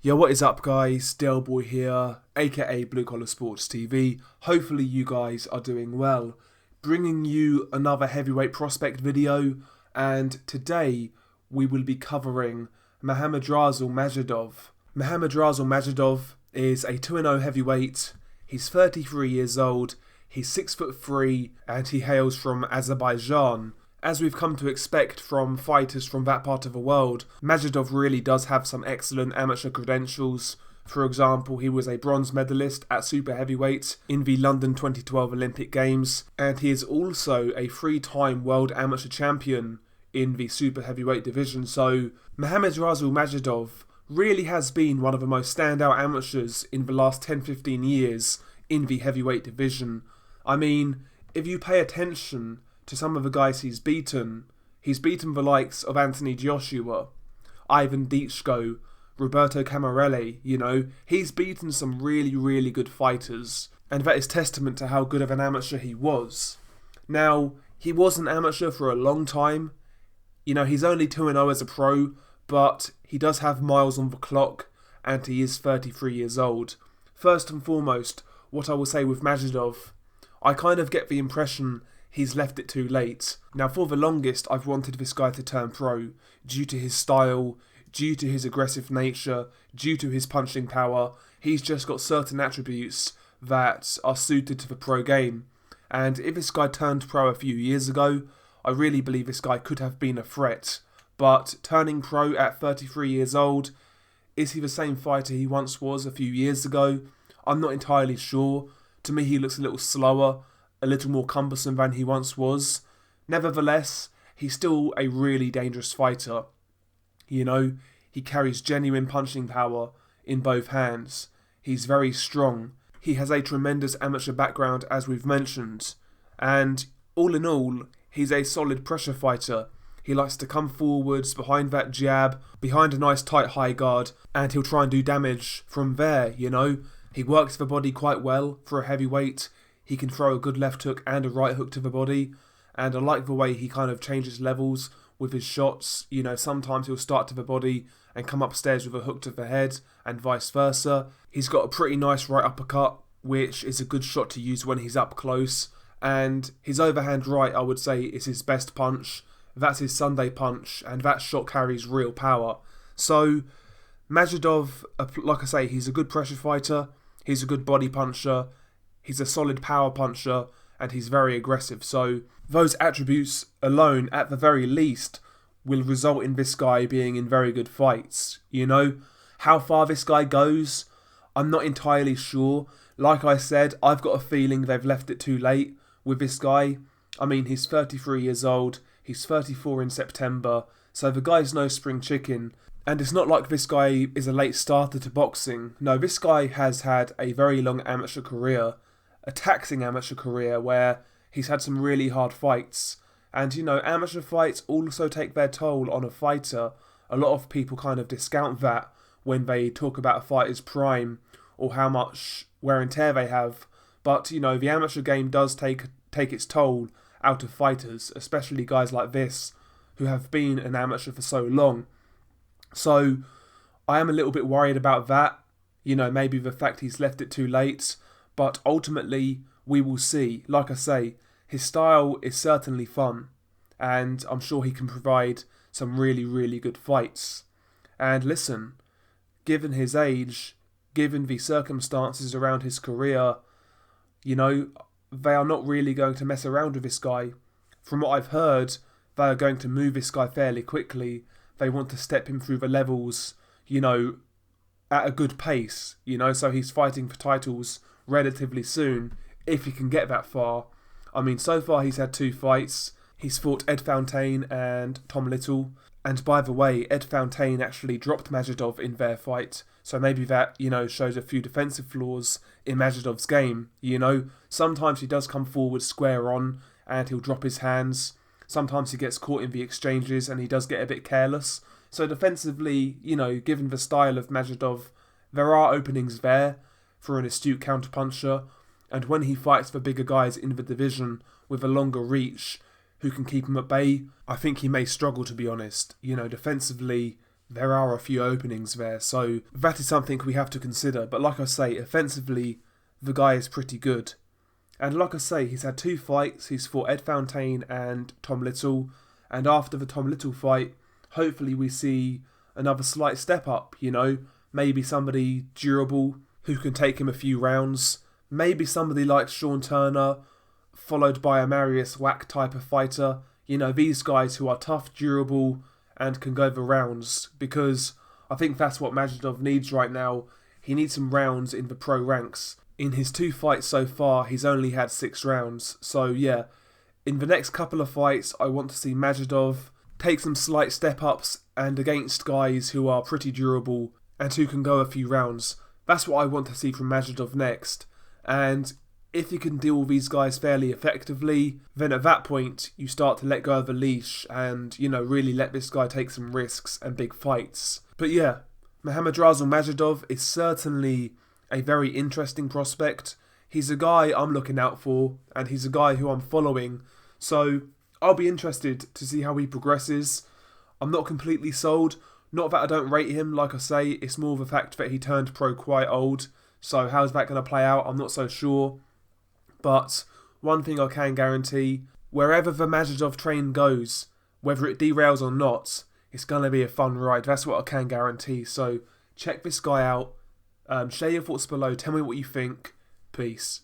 Yo, what is up guys? Dale Boy here, aka Blue Collar Sports TV. Hopefully you guys are doing well. Bringing you another heavyweight prospect video, and today we will be covering Mahammadrasul Majidov. Mahammadrasul Majidov is a 2-0 heavyweight. He's 33 years old, he's 6'3", and he hails from Azerbaijan. As we've come to expect from fighters from that part of the world, Majidov really does have some excellent amateur credentials. For example, he was a bronze medalist at super heavyweight in the London 2012 Olympic Games, and he is also a 3-time world amateur champion in the super heavyweight division. So Mahammadrasul Majidov really has been one of the most standout amateurs in the last 10-15 years in the heavyweight division. I mean, if you pay attention to some of the guys he's beaten the likes of Anthony Joshua, Ivan Dichko, Roberto Camarelli. He's beaten some really good fighters, and that is testament to how good of an amateur he was. Now, he was an amateur for a long time. He's only 2-0 as a pro, but he does have miles on the clock, and he is 33 years old. First and foremost, what I will say with Majidov, I kind of get the impression he's left it too late. Now, for the longest, I've wanted this guy to turn pro due to his style, due to his aggressive nature, due to his punching power. He's just got certain attributes that are suited to the pro game. And if this guy turned pro a few years ago, I really believe this guy could have been a threat. But turning pro at 33 years old, is he the same fighter he once was a few years ago? I'm not entirely sure. To me, he looks a little slower, a little more cumbersome than he once was. Nevertheless, he's still a really dangerous fighter. He carries genuine punching power in both hands. He's very strong. He has a tremendous amateur background, as we've mentioned. And all in all, he's a solid pressure fighter. He likes to come forwards behind that jab, behind a nice tight high guard, and he'll try and do damage from there. He works the body quite well for a heavyweight. He can throw a good left hook and a right hook to the body, and I like the way he kind of changes levels with his shots. Sometimes he'll start to the body and come upstairs with a hook to the head, and vice versa. He's got a pretty nice right uppercut, which is a good shot to use when he's up close, and his overhand right, I would say, is his best punch. That's his Sunday punch, and that shot carries real power. So Majidov, like I say, he's a good pressure fighter, he's a good body puncher, he's a solid power puncher, and he's very aggressive. So those attributes alone, at the very least, will result in this guy being in very good fights. How far this guy goes, I'm not entirely sure. Like I said, I've got a feeling they've left it too late with this guy. I mean, he's 33 years old, he's 34 in September, so the guy's no spring chicken. And it's not like this guy is a late starter to boxing. No, this guy has had a very long amateur career, a taxing amateur career where he's had some really hard fights. And amateur fights also take their toll on a fighter. A lot of people kind of discount that when they talk about a fighter's prime or how much wear and tear they have. But the amateur game does take its toll out of fighters, especially guys like this who have been an amateur for so long. So I am a little bit worried about that. Maybe the fact he's left it too late. But ultimately, we will see. Like I say, his style is certainly fun, and I'm sure he can provide some really good fights. And listen, given his age, given the circumstances around his career, they are not really going to mess around with this guy. From what I've heard, they are going to move this guy fairly quickly. They want to step him through the levels, at a good pace, so he's fighting for titles relatively soon, if he can get that far. I mean, so far he's had 2 fights. He's fought Ed Fountain and Tom Little. And by the way, Ed Fountain actually dropped Majidov in their fight. So maybe that, shows a few defensive flaws in Majidov's game. Sometimes he does come forward square on and he'll drop his hands. Sometimes he gets caught in the exchanges and he does get a bit careless. So defensively, given the style of Majidov, there are openings there for an astute counterpuncher, and when he fights the bigger guys in the division with a longer reach who can keep him at bay, I think he may struggle, to be honest. Defensively, there are a few openings there. So that is something we have to consider. But like I say, offensively, the guy is pretty good. And like I say, he's had 2 fights. He's fought Ed Fountaine and Tom Little. And after the Tom Little fight, hopefully we see another slight step up, you know. Maybe somebody durable who can take him a few rounds. Maybe somebody like Sean Turner, followed by a Marius Wack type of fighter. You know, these guys who are tough, durable, and can go the rounds. Because I think that's what Majidov needs right now. He needs some rounds in the pro ranks. In his 2 fights so far, he's only had 6 rounds. So yeah, in the next couple of fights, I want to see Majidov take some slight step-ups and against guys who are pretty durable and who can go a few rounds. That's what I want to see from Majidov next. And if he can deal with these guys fairly effectively, then at that point, you start to let go of the leash and, you know, really let this guy take some risks and big fights. But yeah, Mahammadrasul Majidov is certainly a very interesting prospect. He's a guy I'm looking out for, and he's a guy who I'm following. So I'll be interested to see how he progresses. I'm not completely sold. Not that I don't rate him, like I say, it's more the fact that he turned pro quite old. So how's that going to play out? I'm not so sure. But one thing I can guarantee, wherever the Majidov train goes, whether it derails or not, it's going to be a fun ride. That's what I can guarantee. So check this guy out. Share your thoughts below. Tell me what you think. Peace.